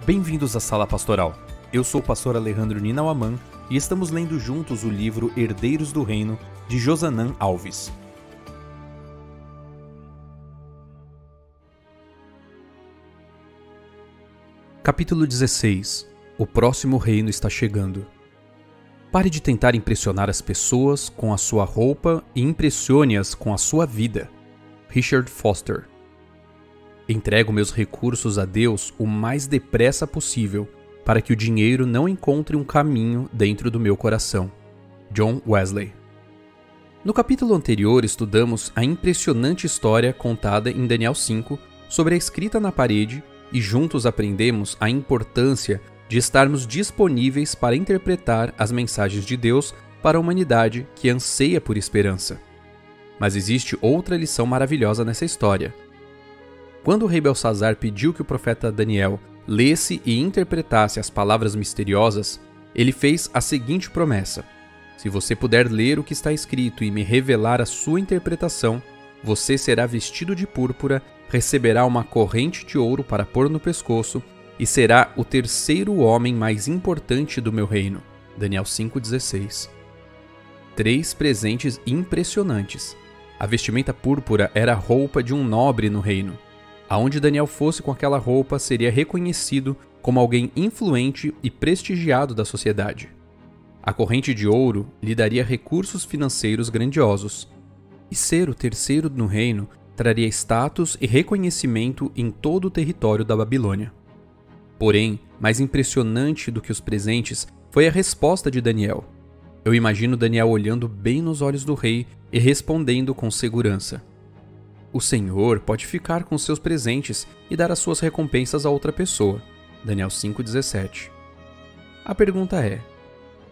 Bem-vindos à Sala Pastoral. Eu sou o pastor Alejandro Ninauaman e estamos lendo juntos o livro Herdeiros do Reino, de Josanã Alves. Capítulo 16. O próximo reino está chegando. Pare de tentar impressionar as pessoas com a sua roupa e impressione-as com a sua vida. Richard Foster. Entrego meus recursos a Deus o mais depressa possível, para que o dinheiro não encontre um caminho dentro do meu coração. John Wesley. No capítulo anterior estudamos a impressionante história contada em Daniel 5 sobre a escrita na parede e juntos aprendemos a importância de estarmos disponíveis para interpretar as mensagens de Deus para a humanidade que anseia por esperança. Mas existe outra lição maravilhosa nessa história. Quando o rei Belsazar pediu que o profeta Daniel lesse e interpretasse as palavras misteriosas, ele fez a seguinte promessa: se você puder ler o que está escrito e me revelar a sua interpretação, você será vestido de púrpura, receberá uma corrente de ouro para pôr no pescoço e será o terceiro homem mais importante do meu reino. Daniel 5,16. 3 presentes impressionantes. A vestimenta púrpura era a roupa de um nobre no reino. Aonde Daniel fosse com aquela roupa, seria reconhecido como alguém influente e prestigiado da sociedade. A corrente de ouro lhe daria recursos financeiros grandiosos. E ser o terceiro no reino traria status e reconhecimento em todo o território da Babilônia. Porém, mais impressionante do que os presentes foi a resposta de Daniel. Eu imagino Daniel olhando bem nos olhos do rei e respondendo com segurança: o Senhor pode ficar com seus presentes e dar as suas recompensas a outra pessoa. Daniel 5,17. A pergunta é: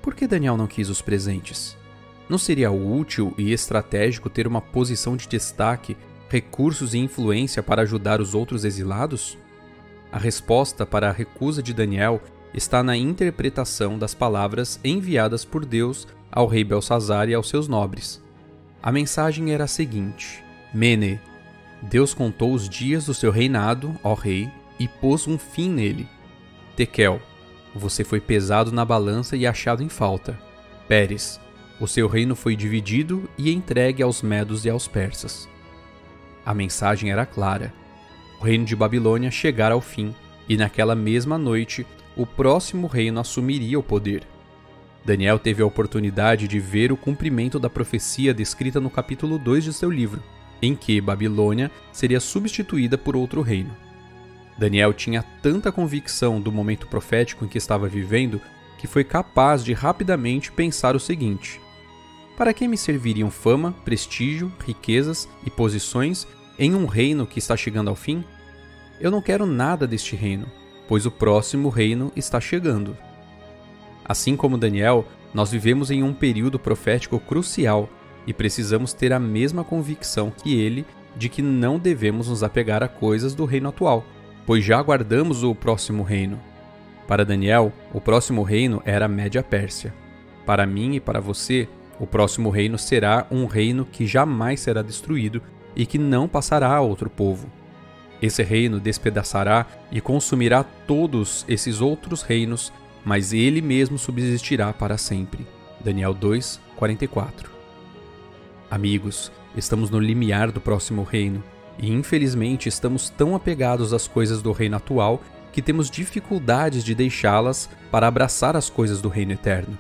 por que Daniel não quis os presentes? Não seria útil e estratégico ter uma posição de destaque, recursos e influência para ajudar os outros exilados? A resposta para a recusa de Daniel está na interpretação das palavras enviadas por Deus ao rei Belsazar e aos seus nobres. A mensagem era a seguinte: Mene, Deus contou os dias do seu reinado, ó rei, e pôs um fim nele. Tekel, você foi pesado na balança e achado em falta. Pérez, o seu reino foi dividido e entregue aos medos e aos persas. A mensagem era clara. O reino de Babilônia chegara ao fim, e naquela mesma noite o próximo reino assumiria o poder. Daniel teve a oportunidade de ver o cumprimento da profecia descrita no capítulo 2 de seu livro, em que Babilônia seria substituída por outro reino. Daniel tinha tanta convicção do momento profético em que estava vivendo que foi capaz de rapidamente pensar o seguinte: para que me serviriam fama, prestígio, riquezas e posições em um reino que está chegando ao fim? Eu não quero nada deste reino, pois o próximo reino está chegando. Assim como Daniel, nós vivemos em um período profético crucial e precisamos ter a mesma convicção que ele de que não devemos nos apegar a coisas do reino atual, pois já aguardamos o próximo reino. Para Daniel, o próximo reino era a Média Pérsia. Para mim e para você, o próximo reino será um reino que jamais será destruído e que não passará a outro povo. Esse reino despedaçará e consumirá todos esses outros reinos, mas ele mesmo subsistirá para sempre. Daniel 2, 44. Amigos, estamos no limiar do próximo reino e infelizmente estamos tão apegados às coisas do reino atual que temos dificuldades de deixá-las para abraçar as coisas do reino eterno.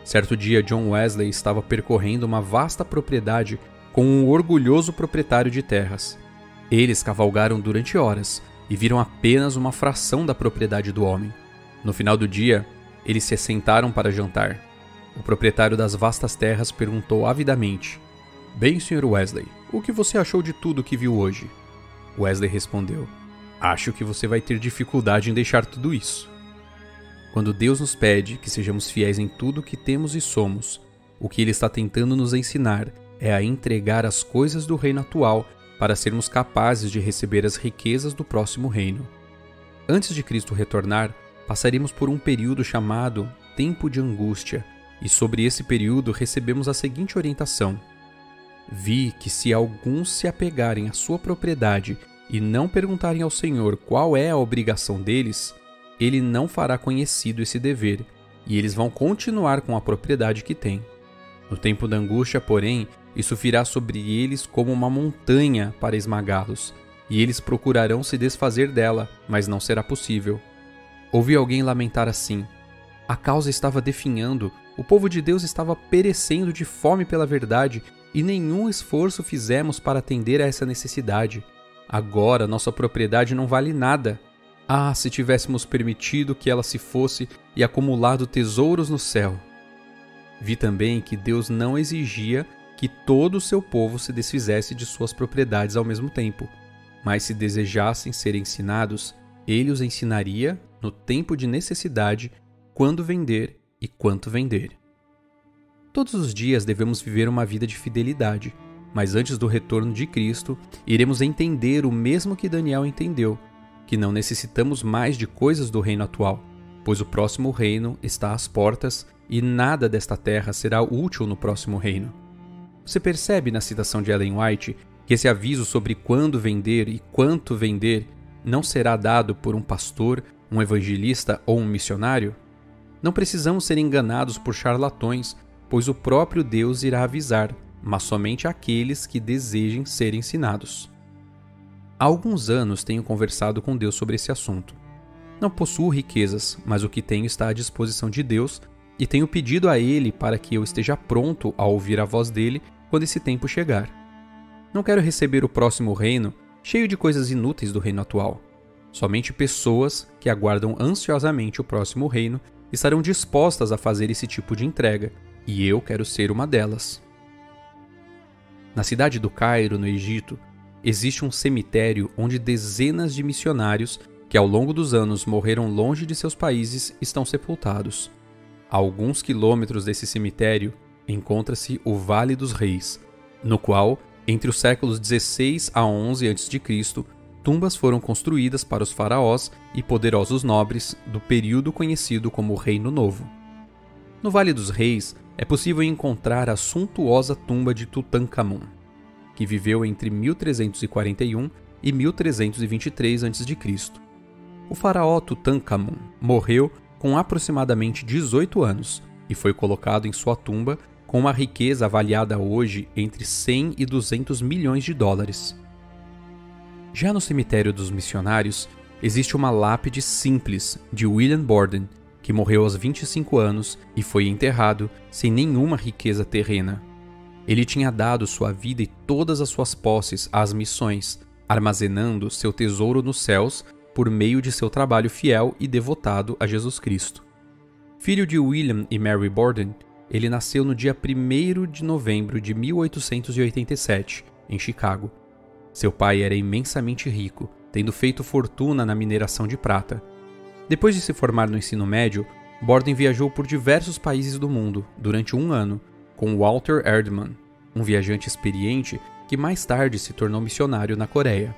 Certo dia, John Wesley estava percorrendo uma vasta propriedade com um orgulhoso proprietário de terras. Eles cavalgaram durante horas e viram apenas uma fração da propriedade do homem. No final do dia, eles se assentaram para jantar. O proprietário das vastas terras perguntou avidamente: bem, Sr. Wesley, o que você achou de tudo que viu hoje? Wesley respondeu: acho que você vai ter dificuldade em deixar tudo isso. Quando Deus nos pede que sejamos fiéis em tudo que temos e somos, o que Ele está tentando nos ensinar é a entregar as coisas do reino atual para sermos capazes de receber as riquezas do próximo reino. Antes de Cristo retornar, passaremos por um período chamado Tempo de Angústia, e sobre esse período recebemos a seguinte orientação: vi que se alguns se apegarem à sua propriedade e não perguntarem ao Senhor qual é a obrigação deles, ele não fará conhecido esse dever, e eles vão continuar com a propriedade que têm. No tempo da angústia, porém, isso virá sobre eles como uma montanha para esmagá-los, e eles procurarão se desfazer dela, mas não será possível. Ouvi alguém lamentar assim: a causa estava definhando, o povo de Deus estava perecendo de fome pela verdade, e nenhum esforço fizemos para atender a essa necessidade. Agora nossa propriedade não vale nada. Ah, se tivéssemos permitido que ela se fosse e acumulado tesouros no céu. Vi também que Deus não exigia que todo o seu povo se desfizesse de suas propriedades ao mesmo tempo, mas se desejassem ser ensinados, ele os ensinaria no tempo de necessidade, quando vender e quanto vender. Todos os dias devemos viver uma vida de fidelidade, mas antes do retorno de Cristo, iremos entender o mesmo que Daniel entendeu, que não necessitamos mais de coisas do reino atual, pois o próximo reino está às portas e nada desta terra será útil no próximo reino. Você percebe na citação de Ellen White que esse aviso sobre quando vender e quanto vender não será dado por um pastor, um evangelista ou um missionário? Não precisamos ser enganados por charlatões, pois o próprio Deus irá avisar, mas somente aqueles que desejem ser ensinados. Há alguns anos tenho conversado com Deus sobre esse assunto. Não possuo riquezas, mas o que tenho está à disposição de Deus e tenho pedido a Ele para que eu esteja pronto a ouvir a voz dele quando esse tempo chegar. Não quero receber o próximo reino cheio de coisas inúteis do reino atual. Somente pessoas que aguardam ansiosamente o próximo reino estarão dispostas a fazer esse tipo de entrega, e eu quero ser uma delas. Na cidade do Cairo, no Egito, existe um cemitério onde dezenas de missionários que ao longo dos anos morreram longe de seus países estão sepultados. A alguns quilômetros desse cemitério encontra-se o Vale dos Reis, no qual, entre os séculos 16 a 11 a.C., tumbas foram construídas para os faraós e poderosos nobres do período conhecido como Reino Novo. No Vale dos Reis é possível encontrar a suntuosa tumba de Tutankhamun, que viveu entre 1341 e 1323 a.C. O faraó Tutankhamun morreu com aproximadamente 18 anos e foi colocado em sua tumba com uma riqueza avaliada hoje entre 100 e 200 milhões de dólares. Já no cemitério dos missionários, existe uma lápide simples de William Borden, que morreu aos 25 anos e foi enterrado sem nenhuma riqueza terrena. Ele tinha dado sua vida e todas as suas posses às missões, armazenando seu tesouro nos céus por meio de seu trabalho fiel e devotado a Jesus Cristo. Filho de William e Mary Borden, ele nasceu no dia 1º de novembro de 1887, em Chicago. Seu pai era imensamente rico, tendo feito fortuna na mineração de prata. Depois de se formar no ensino médio, Borden viajou por diversos países do mundo durante um ano com Walter Erdman, um viajante experiente que mais tarde se tornou missionário na Coreia.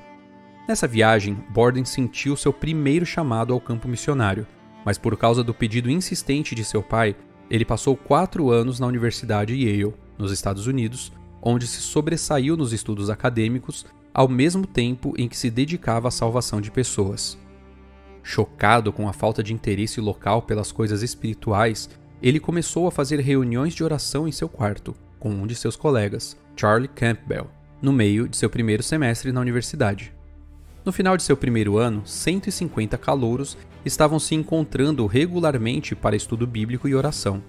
Nessa viagem, Borden sentiu seu primeiro chamado ao campo missionário, mas por causa do pedido insistente de seu pai, ele passou 4 anos na Universidade Yale, nos Estados Unidos, onde se sobressaiu nos estudos acadêmicos, ao mesmo tempo em que se dedicava à salvação de pessoas. Chocado com a falta de interesse local pelas coisas espirituais, ele começou a fazer reuniões de oração em seu quarto, com um de seus colegas, Charlie Campbell, no meio de seu primeiro semestre na universidade. No final de seu primeiro ano, 150 calouros estavam se encontrando regularmente para estudo bíblico e oração.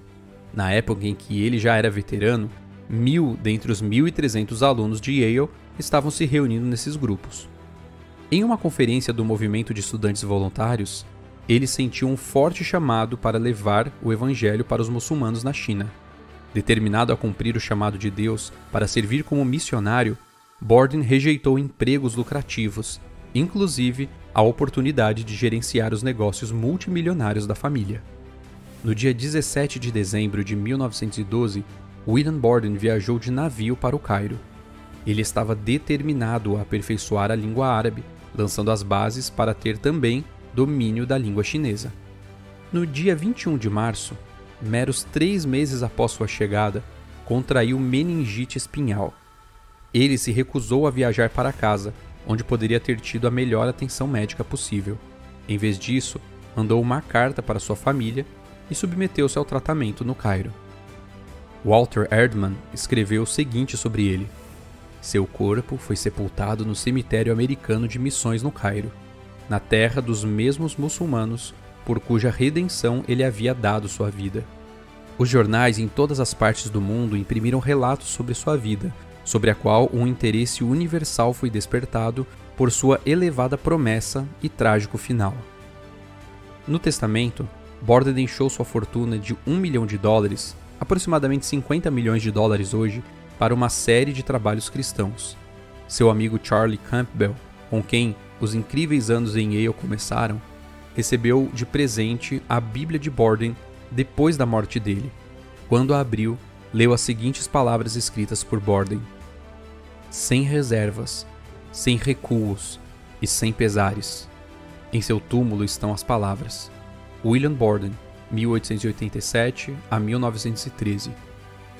Na época em que ele já era veterano, 1.000 dentre os 1.300 alunos de Yale estavam se reunindo nesses grupos. Em uma conferência do movimento de estudantes voluntários, ele sentiu um forte chamado para levar o evangelho para os muçulmanos na China. Determinado a cumprir o chamado de Deus para servir como missionário, Borden rejeitou empregos lucrativos, inclusive a oportunidade de gerenciar os negócios multimilionários da família. No dia 17 de dezembro de 1912, William Borden viajou de navio para o Cairo. Ele estava determinado a aperfeiçoar a língua árabe, lançando as bases para ter também domínio da língua chinesa. No dia 21 de março, meros 3 meses após sua chegada, contraiu meningite espinhal. Ele se recusou a viajar para casa, onde poderia ter tido a melhor atenção médica possível. Em vez disso, mandou uma carta para sua família e submeteu-se ao tratamento no Cairo. Walter Erdman escreveu o seguinte sobre ele: seu corpo foi sepultado no cemitério americano de Missões no Cairo, na terra dos mesmos muçulmanos por cuja redenção ele havia dado sua vida. Os jornais em todas as partes do mundo imprimiram relatos sobre sua vida, sobre a qual um interesse universal foi despertado por sua elevada promessa e trágico final. No testamento, Borden deixou sua fortuna de $1 milhão, aproximadamente 50 milhões de dólares hoje, para uma série de trabalhos cristãos. Seu amigo Charlie Campbell, com quem os incríveis anos em Yale começaram, recebeu de presente a Bíblia de Borden depois da morte dele. Quando a abriu, leu as seguintes palavras escritas por Borden: sem reservas, sem recuos e sem pesares. Em seu túmulo estão as palavras: William Borden, 1887 a 1913.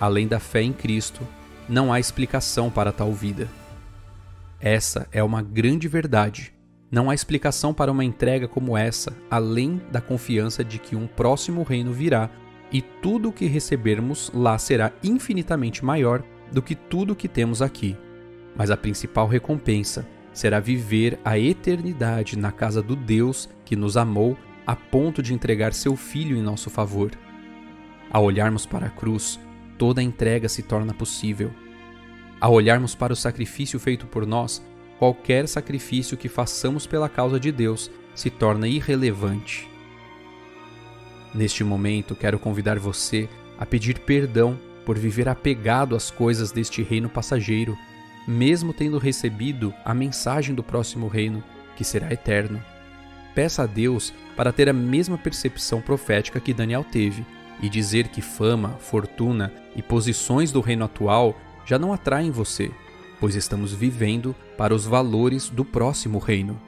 Além da fé em Cristo, não há explicação para tal vida. Essa é uma grande verdade. Não há explicação para uma entrega como essa, além da confiança de que um próximo reino virá e tudo o que recebermos lá será infinitamente maior do que tudo o que temos aqui. Mas a principal recompensa será viver a eternidade na casa do Deus que nos amou a ponto de entregar seu Filho em nosso favor. Ao olharmos para a cruz, toda a entrega se torna possível. Ao olharmos para o sacrifício feito por nós, qualquer sacrifício que façamos pela causa de Deus se torna irrelevante. Neste momento, quero convidar você a pedir perdão por viver apegado às coisas deste reino passageiro, mesmo tendo recebido a mensagem do próximo reino, que será eterno. Peça a Deus para ter a mesma percepção profética que Daniel teve e dizer que fama, fortuna e posições do reino atual já não atraem você, pois estamos vivendo para os valores do próximo reino.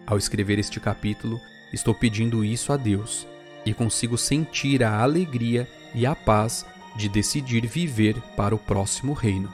Ao escrever este capítulo, estou pedindo isso a Deus e consigo sentir a alegria e a paz de decidir viver para o próximo reino.